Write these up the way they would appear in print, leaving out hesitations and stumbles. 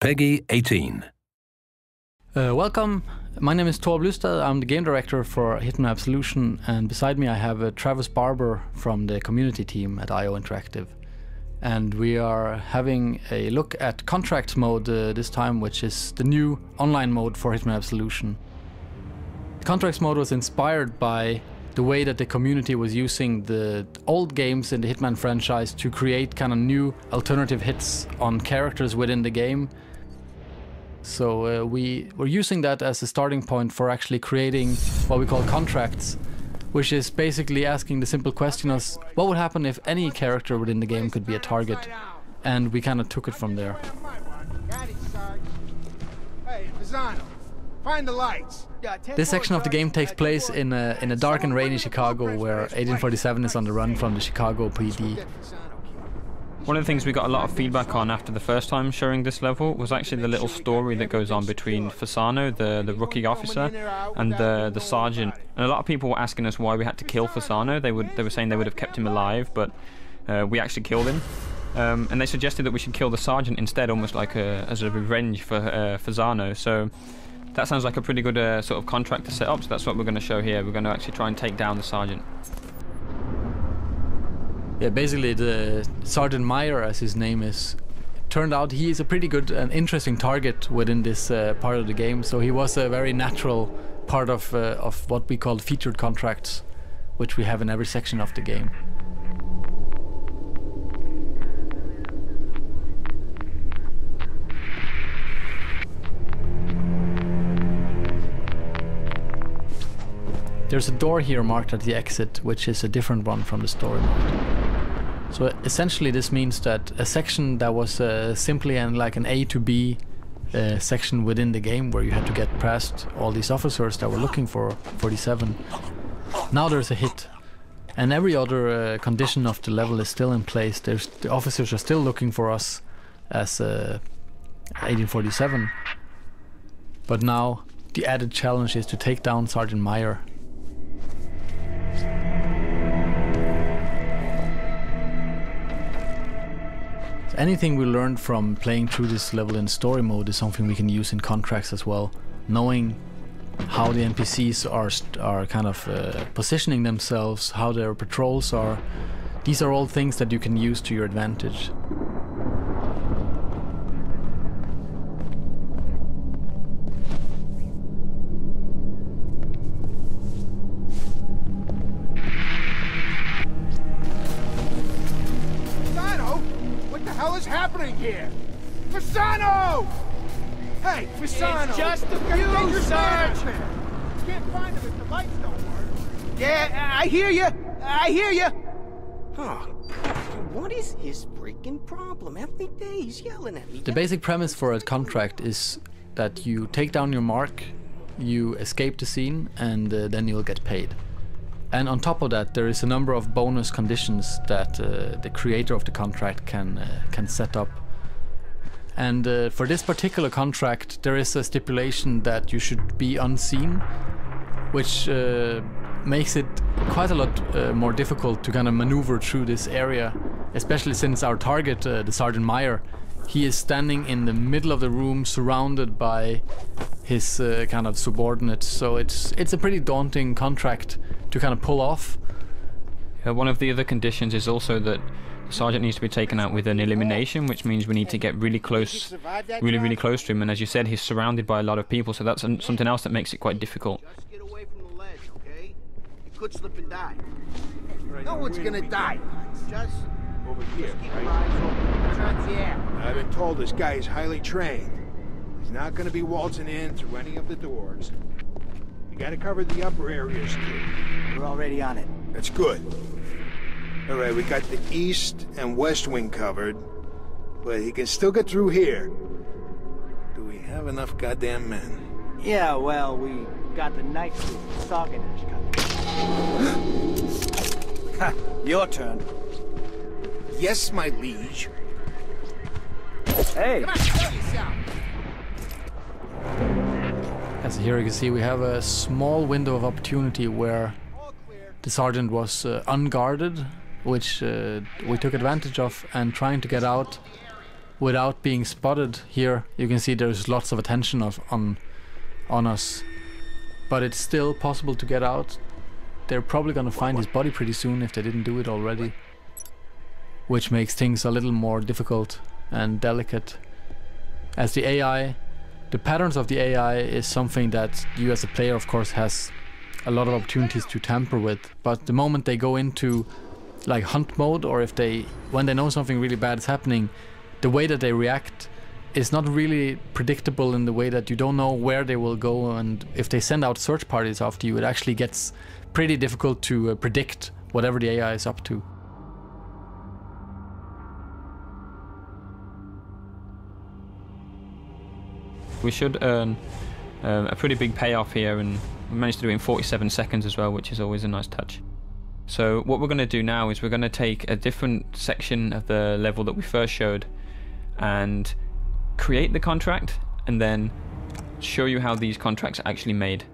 Peggy 18. Welcome, my name is Thor Blustad. I'm the game director for Hitman Absolution, and beside me I have Travis Barber from the community team at IO Interactive. And we are having a look at contracts mode this time, which is the new online mode for Hitman Absolution. The contracts mode was inspired by the way that the community was using the old games in the Hitman franchise to create kind of new alternative hits on characters within the game. So we were using that as a starting point for actually creating what we call contracts, which is basically asking the simple question of what would happen if any character within the game could be a target, and we kind of took it from there. Find the lights. This section of the game takes place in a dark and rainy Chicago, where 1847 is on the run from the Chicago PD. One of the things we got a lot of feedback on after the first time showing this level was actually the little story that goes on between Fasano, the rookie officer, and the sergeant. And a lot of people were asking us why we had to kill Fasano. They were saying they would have kept him alive, but we actually killed him. And they suggested that we should kill the sergeant instead, almost like as a revenge for Fasano. So that sounds like a pretty good sort of contract to set up, so that's what we're going to show here. We're going to actually try and take down the sergeant. Yeah, basically the Sergeant Meyer, as his name is, turned out he is a pretty good and interesting target within this part of the game. So he was a very natural part of what we call featured contracts, which we have in every section of the game. There's a door here marked at the exit, which is a different one from the story mode. So essentially this means that a section that was simply like an A to B section within the game, where you had to get past all these officers that were looking for 47, now there's a hit. And every other condition of the level is still in place. The officers are still looking for us as 1847. But now the added challenge is to take down Sergeant Meyer. Anything we learned from playing through this level in story mode is something we can use in contracts as well. Knowing how the NPCs are kind of positioning themselves, how their patrols are. These are all things that you can use to your advantage. Happening here? Fasano! Hey, Fasano! It's just a few, Sarge! Can't find him if the lights don't work. Yeah, I hear you! I hear you! Huh. What is his freaking problem? Every day he's yelling at me. The basic premise for a contract is that you take down your mark, you escape the scene, and then you'll get paid. And on top of that, there is a number of bonus conditions that the creator of the contract can set up. And for this particular contract, there is a stipulation that you should be unseen, which makes it quite a lot more difficult to kind of maneuver through this area, especially since our target, the Sergeant Meyer, he is standing in the middle of the room surrounded by his kind of subordinates. So it's a pretty daunting contract to kind of pull off. One of the other conditions is also that the sergeant needs to be taken out with an elimination, which means we need to get really close to him. And as you said, he's surrounded by a lot of people, so that's something else that makes it quite difficult. Just get away from the ledge, okay? You could slip and die. No one's gonna die. Just Over here, keep right? your eyes open. Turns the air. I've been told this guy is highly trained. He's not gonna be waltzing in through any of the doors. We gotta cover the upper areas too. We're already on it. That's good. All right, we got the east and west wing covered, but he can still get through here. Do we have enough goddamn men? Yeah, well, we got the night crew, Saugenage coming. Ha! Your turn. Yes, my liege. Hey! Come on, show yourself. As here you can see, we have a small window of opportunity where the sergeant was unguarded, which we took advantage of, and trying to get out without being spotted. Here you can see there's lots of attention on us, but it's still possible to get out. They're probably gonna find his body pretty soon if they didn't do it already, which makes things a little more difficult and delicate, as the patterns of the AI is something that you as a player of course has a lot of opportunities to tamper with. But the moment they go into like hunt mode, or when they know something really bad is happening, the way that they react is not really predictable, in the way that you don't know where they will go, and if they send out search parties after you, it actually gets pretty difficult to predict whatever the AI is up to. We should earn a pretty big payoff here, and we managed to do it in 47 seconds as well, which is always a nice touch. So what we're going to do now is we're going to take a different section of the level that we first showed and create the contract, and then show you how these contracts are actually made.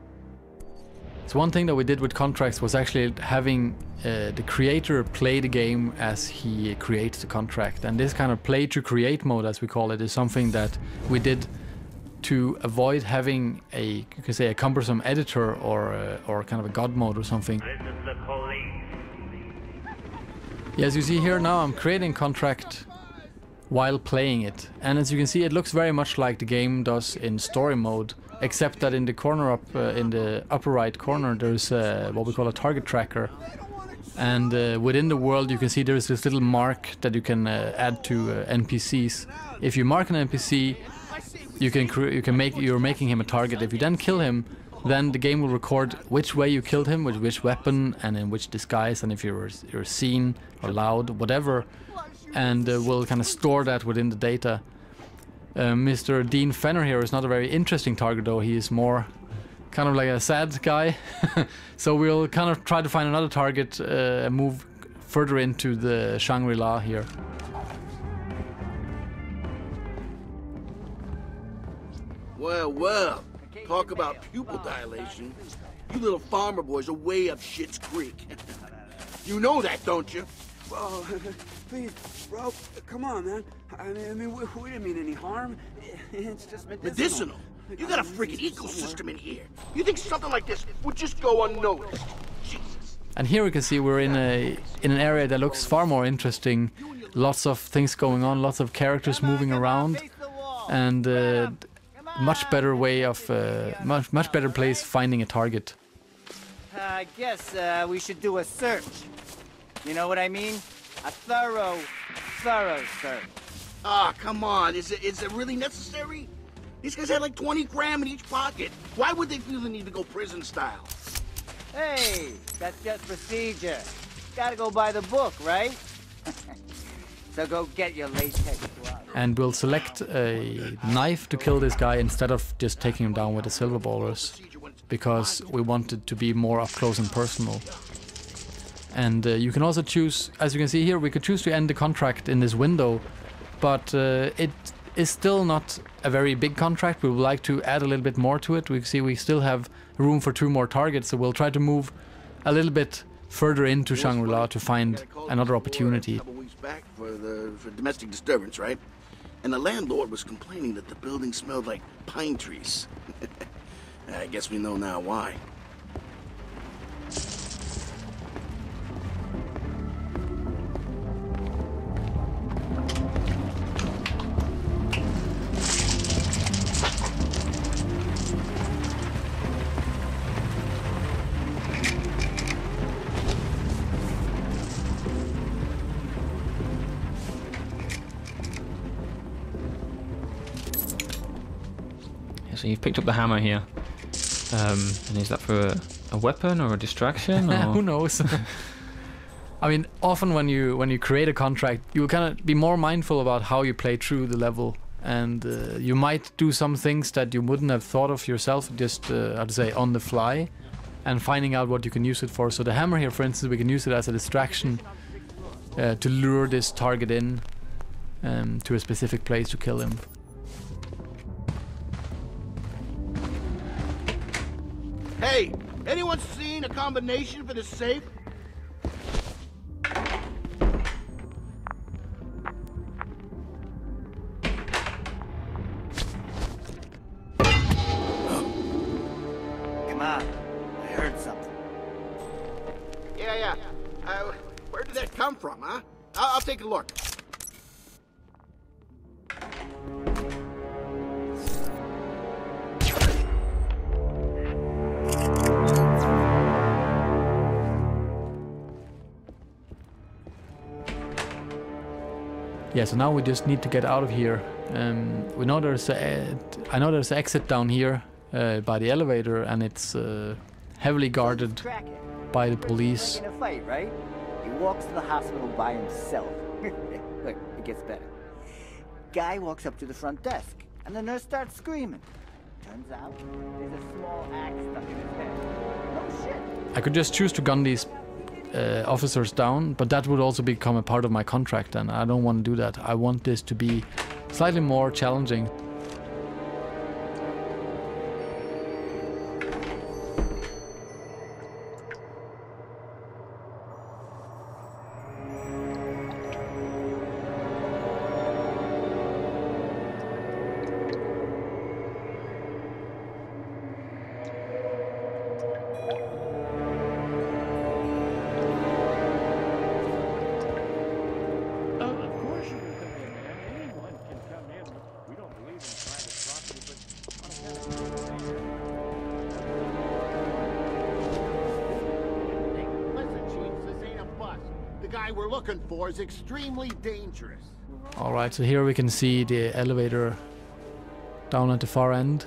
So one thing that we did with contracts was actually having the creator play the game as he creates the contract, and this kind of play to create mode, as we call it, is something that we did to avoid having you could say a cumbersome editor or kind of a god mode or something. Yeah, as you see here now, I'm creating contract while playing it, and as you can see, it looks very much like the game does in story mode, except that in the corner in the upper right corner, there's what we call a target tracker, and within the world you can see there's this little mark that you can add to NPCs. If you mark an NPC, you're making him a target. If you then kill him, then the game will record which way you killed him, with which weapon and in which disguise, and if you're seen or loud, whatever, and we'll kind of store that within the data. Mr. Dean Fenner here is not a very interesting target, though. He is more kind of like a sad guy. So we'll kind of try to find another target and move further into the Shangri-La here. Well, talk about pupil dilation. You little farmer boys are way up Shit's Creek. You know that, don't you? Bro, please, bro, come on, man. I mean, we didn't mean any harm. It's just medicinal. You got a freaking ecosystem in here. You think something like this would just go unnoticed? Jesus. And here we can see we're in an area that looks far more interesting. Lots of things going on, lots of characters moving around, and much better way of much better place finding a target. I guess we should do a search. You know what I mean? A thorough search. Ah, come on. Is it really necessary? These guys had like 20 grand in each pocket. Why would they feel the need to go prison style? Hey, that's just procedure. Gotta go by the book, right? So go get your latex gloves. And we'll select a knife to kill this guy instead of just taking him down with the silver ballers, because we want it to be more up close and personal. And you can also choose, as you can see here, we could choose to end the contract in this window, but it is still not a very big contract. We would like to add a little bit more to it. We see we still have room for 2 more targets, so we'll try to move a little bit further into Shangri-La to find another opportunity. Back for domestic disturbance, right? And the landlord was complaining that the building smelled like pine trees. I guess we know now why. So you've picked up the hammer here, and is that for a weapon or a distraction? Or? Who knows? I mean, often when you create a contract, you kind of be more mindful about how you play through the level, and you might do some things that you wouldn't have thought of yourself, just how to say, on the fly, and finding out what you can use it for. So the hammer here, for instance, we can use it as a distraction to lure this target in to a specific place to kill him. Hey, anyone seen a combination for the safe? come from, huh? I'll take a look. Yeah, so now we just need to get out of here. We know there's I know there's an exit down here by the elevator, and it's heavily guarded by the police. In a fight, right? He walks to the hospital by himself. Look, it gets better. Guy walks up to the front desk, and the nurse starts screaming. Turns out there's a small axe stuck in his head. No shit. I could just choose to gun these officers down, but that would also become a part of my contract, and I don't want to do that. I want this to be slightly more challenging. We're looking for is extremely dangerous. Alright, so here we can see the elevator down at the far end.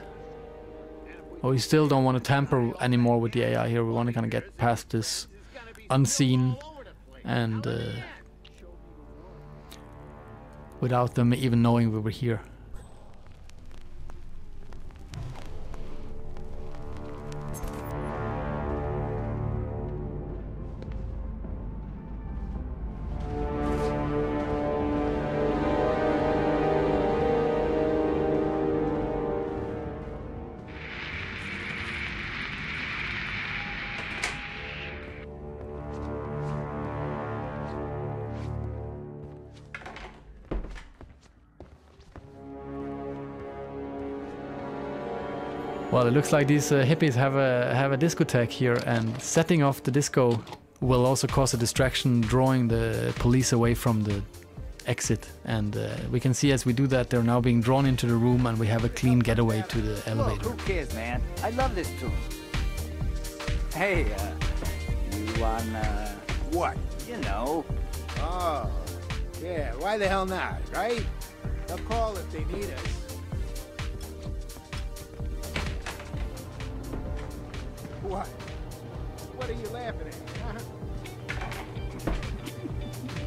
Oh, we still don't want to tamper anymore with the AI here. We want to kind of get past this unseen and without them even knowing we were here. Well, it looks like these hippies have a discotheque here, and setting off the disco will also cause a distraction, drawing the police away from the exit. And we can see as we do that, they're now being drawn into the room, and we have a clean getaway to the elevator. Who cares, man? I love this tune. Hey, you on, What? you know. Oh, yeah, why the hell not, right? They'll call if they need us. What? What are you laughing at?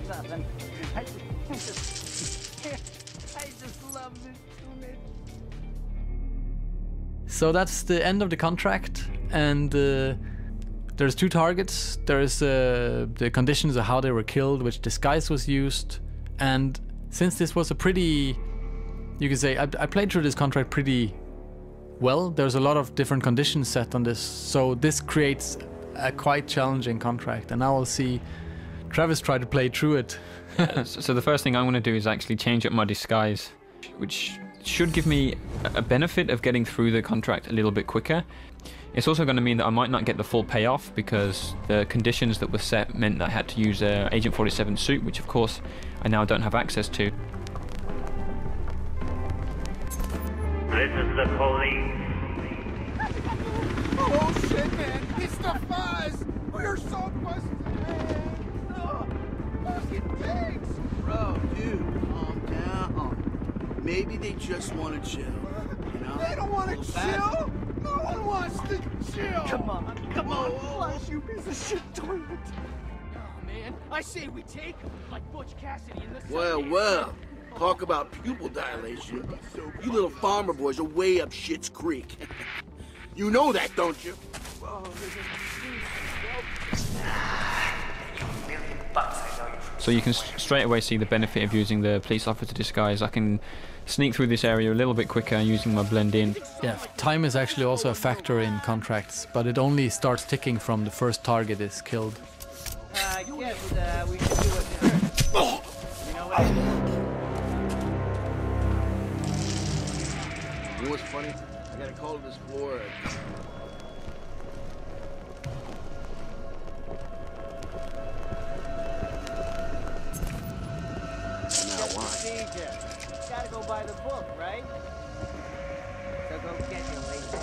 Nothing. I just love this tune. So that's the end of the contract, and there's two targets. There's the conditions of how they were killed, which disguise was used, and since this was a pretty, you could say, I played through this contract pretty well. There's a lot of different conditions set on this, so this creates a quite challenging contract, and now we'll see Travis try to play through it. So the first thing I'm going to do is actually change up my disguise, which should give me a benefit of getting through the contract a little bit quicker. It's also going to mean that I might not get the full payoff, because the conditions that were set meant that I had to use a Agent 47 suit, which of course I now don't have access to. This is the police. Oh shit, man! It's the fuzz! We're so busted, man! Oh, fucking pigs! Bro, dude, calm down. Maybe they just want to chill, you know? They don't want to chill! No one wants to chill! Come on, come on, flush, You piece of shit toilet! Oh man, I say we take him like Butch Cassidy in the Well. Talk about pupil dilation. You little farmer boys are way up Shit's Creek. You know that, don't you? So you can straight away see the benefit of using the police officer disguise. I can sneak through this area a little bit quicker using my blend in. Yeah, time is actually also a factor in contracts, but it only starts ticking from the first target is killed. I guess we should do what they heard. You know what I mean? You know what's funny? I got a call to this floor. Procedure. Gotta go by the book, right? So go get your laser.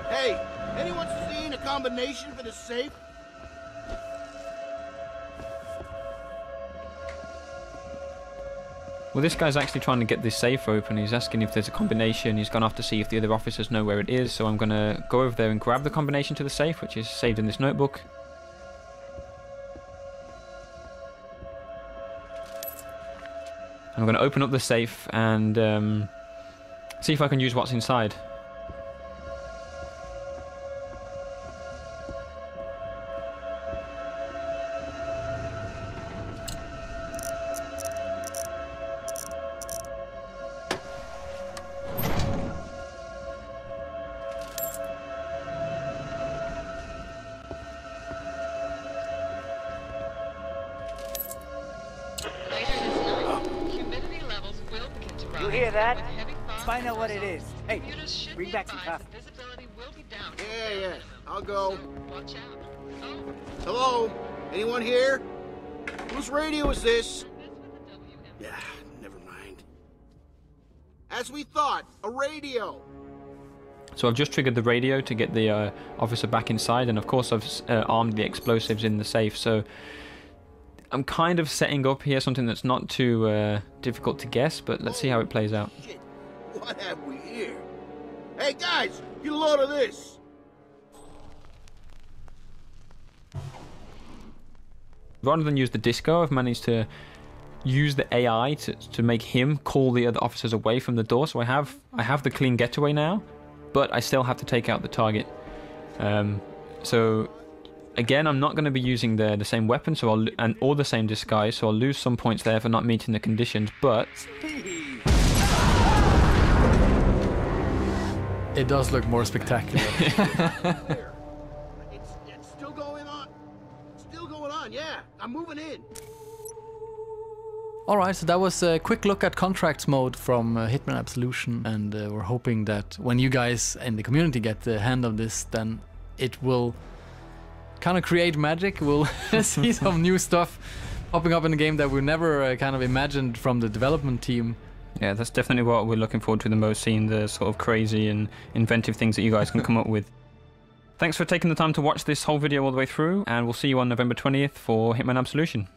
Hey, anyone seen a combination for the safe? Well, this guy's actually trying to get this safe open. He's asking if there's a combination. He's gone off to see if the other officers know where it is. So I'm going to go over there and grab the combination to the safe, which is saved in this notebook. I'm going to open up the safe and see if I can use what's inside. You hear that? Find out what it is. Hey, bring back some coffee. Yeah, I'll go. Hello? Anyone here? Whose radio is this? Yeah, never mind. As we thought, a radio. So I've just triggered the radio to get the officer back inside, and of course I've armed the explosives in the safe, so I'm kind of setting up here something that's not too difficult to guess, but let's see how it plays out. Shit. What have we here? Hey guys, get a load of this. Rather than use the disco, I've managed to use the AI to make him call the other officers away from the door. So I have the clean getaway now, but I still have to take out the target. So again, I'm not going to be using the same weapon, or the same disguise, so I'll lose some points there for not meeting the conditions. But it does look more spectacular. It's still going on. Still going on. Yeah, I'm moving in. Alright, so that was a quick look at contracts mode from Hitman Absolution, and we're hoping that when you guys in the community get the hand of this, then it will kind of create magic. We'll see some new stuff popping up in the game that we never kind of imagined from the development team. Yeah, that's definitely what we're looking forward to the most, seeing the sort of crazy and inventive things that you guys can come up with. Thanks for taking the time to watch this whole video all the way through, and we'll see you on November 20th for Hitman Absolution.